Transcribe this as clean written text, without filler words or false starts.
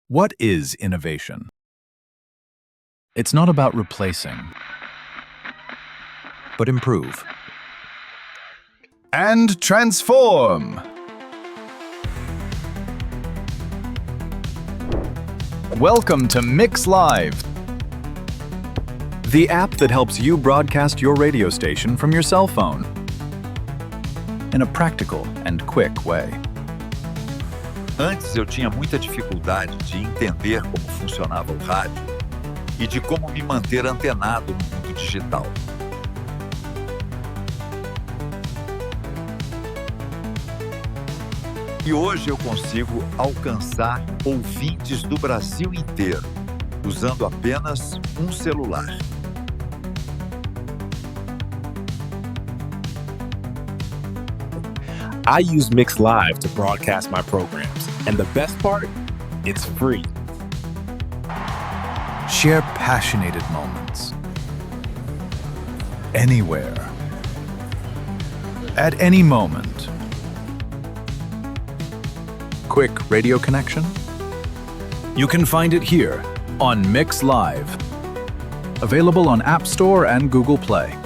What is innovation? It's not about replacing, but improve. And transform. Welcome to Mix Live, the app that helps you broadcast your radio station from your cell phone in a practical and quick way. Antes eu tinha muita dificuldade de entender como funcionava o rádio e de como me manter antenado no mundo digital. E hoje eu consigo alcançar ouvintes do Brasil inteiro, usando apenas um celular. I use Mix Live to broadcast my programs, and the best part, it's free. Share passionate moments. Anywhere. At any moment. Quick radio connection? You can find it here on Mix Live. Available on App Store and Google Play.